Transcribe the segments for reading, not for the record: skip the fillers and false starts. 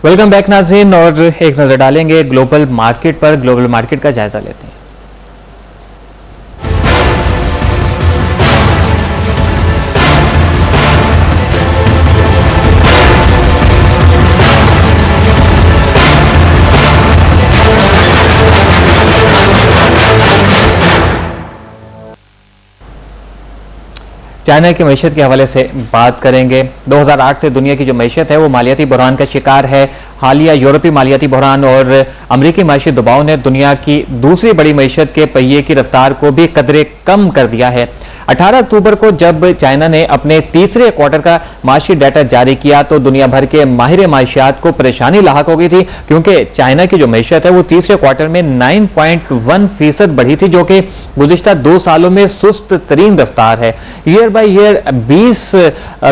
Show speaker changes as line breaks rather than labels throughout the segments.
Welcome back नाज़रीन, और एक नजर डालेंगे ग्लोबल मार्केट पर। ग्लोबल मार्केट का जायजा लेते हैं। चाइना की मईशत के हवाले से बात करेंगे। 2008 से दुनिया की जो मईशत है वो मालियाती बहरान का शिकार है। हालिया यूरोपीय मालियाती बहरान और अमरीकी माशी दबाव ने दुनिया की दूसरी बड़ी मईशत के पहिए की रफ्तार को भी कदरे कम कर दिया है। 18 अक्टूबर को जब चाइना ने अपने तीसरे क्वार्टर का माशी डाटा जारी किया तो दुनिया भर के माहिर माशियात को परेशानी लाहक हो गई थी, क्योंकि चाइना की जो मईशत है वो तीसरे क्वार्टर में 9.1% बढ़ी थी, जो कि गुज़िश्ता 2 सालों में सुस्त तरीन रफ्तार है। ईयर बाई ईयर 20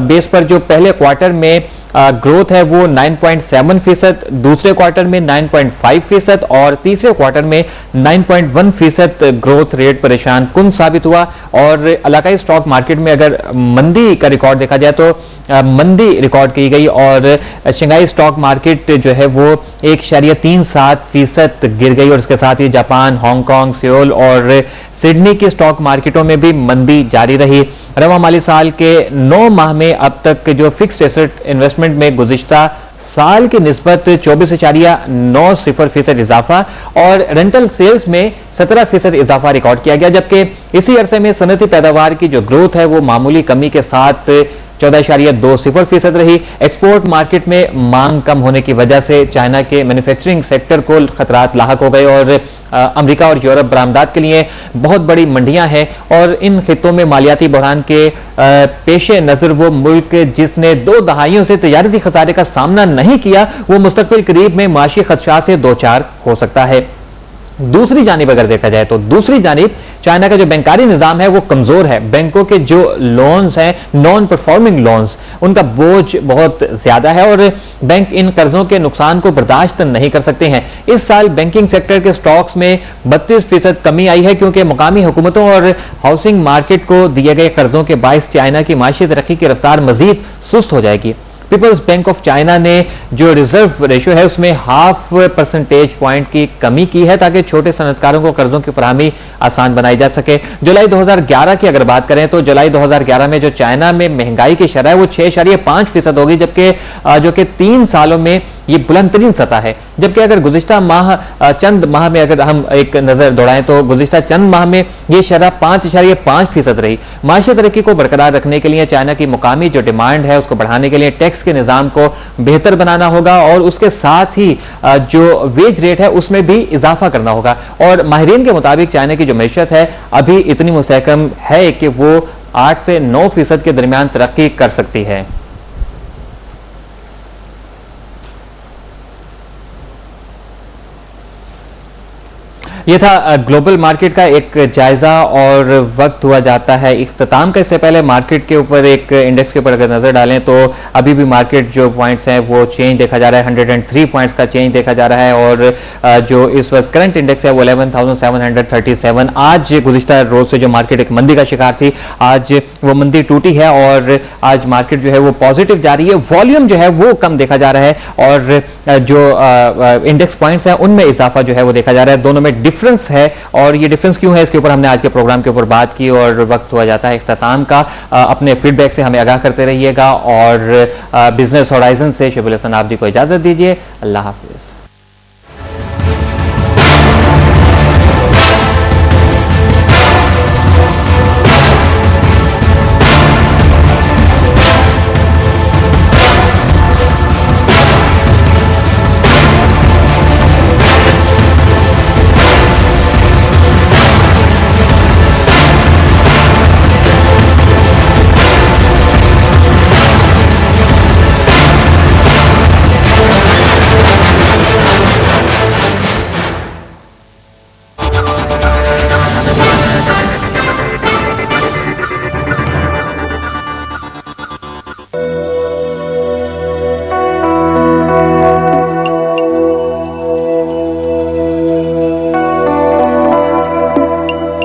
बेस पर जो पहले क्वार्टर में ग्रोथ है वो 9.7%, दूसरे क्वार्टर में 9.5% और तीसरे क्वार्टर में 9.1% ग्रोथ रेट परेशान कुन साबित हुआ। और इलाकाई स्टॉक मार्केट में अगर मंदी का रिकॉर्ड देखा जाए तो मंदी रिकॉर्ड की गई और शंघाई स्टॉक मार्केट जो है वो 1.37% गिर गई। और इसके साथ ही जापान, हांगकांग, सियोल और सिडनी की स्टॉक मार्केटों में भी मंदी जारी रही। रवा माली साल के 9 माह में अब तक जो फिक्स्ड एसेट इन्वेस्टमेंट में गुज़िश्ता साल की निस्बत 24.90% इजाफा और रेंटल सेल्स में 17% इजाफा रिकॉर्ड किया गया, जबकि इसी अरसे में सनती पैदावार की जो ग्रोथ है वो मामूली कमी के साथ 14.20% रही। एक्सपोर्ट मार्केट में मांग कम होने की वजह से चाइना के मैन्युफैक्चरिंग सेक्टर को खतरात लाहक हो गए और अमेरिका और यूरोप बरामदात के लिए बहुत बड़ी मंडियां हैं। और इन खित्तों में मालियाती बहरान के पेश नजर वो मुल्क जिसने 2 दहाइयों से तजारती खसारे का सामना नहीं किया वो मुस्तकबिल करीब में माशी खदशात से दो चार हो सकता है। दूसरी जानिब अगर देखा जाए तो दूसरी जानिब चाइना का जो बैंकारी निजाम है वो कमजोर है। बैंकों के जो लोन्स हैं, नॉन परफॉर्मिंग लोन्स, उनका बोझ बहुत ज्यादा है और बैंक इन कर्जों के नुकसान को बर्दाश्त नहीं कर सकते हैं। इस साल बैंकिंग सेक्टर के स्टॉक्स में 32% कमी आई है, क्योंकि मुकामी हुकूमतों और हाउसिंग मार्केट को दिए गए कर्जों के बायस चाइना की माशी तरक्की की रफ्तार मजीद सुस्त हो जाएगी। पीपल्स बैंक ऑफ चाइना ने जो रिजर्व रेशियो है उसमें 0.5 परसेंटेज पॉइंट की कमी की है, ताकि छोटे सनतकारों को कर्जों की फराहमी आसान बनाई जा सके। जुलाई 2011 की अगर बात करें तो जुलाई 2011 में जो चाइना में महंगाई की शरह है वो 6.5% होगी, जबकि जो कि 3 सालों में ये बुलंद तरीन सतह है। जबकि अगर गुज़िश्ता माह चंद माह में अगर हम एक नजर दौड़ाएं तो गुज़िश्ता चंद माह में ये शरह 5.5% रही। माशी तरक्की को बरकरार रखने के लिए चाइना की मुकामी जो डिमांड है उसको बढ़ाने के लिए टैक्स के निज़ाम को बेहतर बनाना होगा और उसके साथ ही जो वेज रेट है उसमें भी इजाफा करना होगा। और माहिरीन के मुताबिक चाइना की जो मईशत है अभी इतनी मुस्तहकम है कि वो 8 से 9% के दरमियान तरक्की कर सकती है। ये था ग्लोबल मार्केट का एक जायजा और वक्त हुआ जाता है इख्तिताम का। इससे पहले मार्केट के ऊपर एक इंडेक्स के ऊपर अगर नजर डालें तो अभी भी मार्केट जो पॉइंट्स हैं वो चेंज देखा जा रहा है। 103 पॉइंट्स का चेंज देखा जा रहा है और जो इस वक्त करंट इंडेक्स है वो 11,737। आज गुज़िश्ता रोज से जो मार्केट एक मंदी का शिकार थी, आज वो मंदी टूटी है और आज मार्केट जो है वो पॉजिटिव जा रही है। वॉल्यूम जो है वो कम देखा जा रहा है और जो इंडेक्स पॉइंट्स हैं उनमें इजाफा जो है वो देखा जा रहा है। दोनों में डिफरेंस है और ये डिफरेंस क्यों है इसके ऊपर हमने आज के प्रोग्राम के ऊपर बात की और वक्त हुआ जाता है इख्तिताम का। अपने फीडबैक से हमें आगाह करते रहिएगा और बिजनेस होराइजन से शुभ हसन आप जी को इजाजत दीजिए। अल्लाह हाफिज।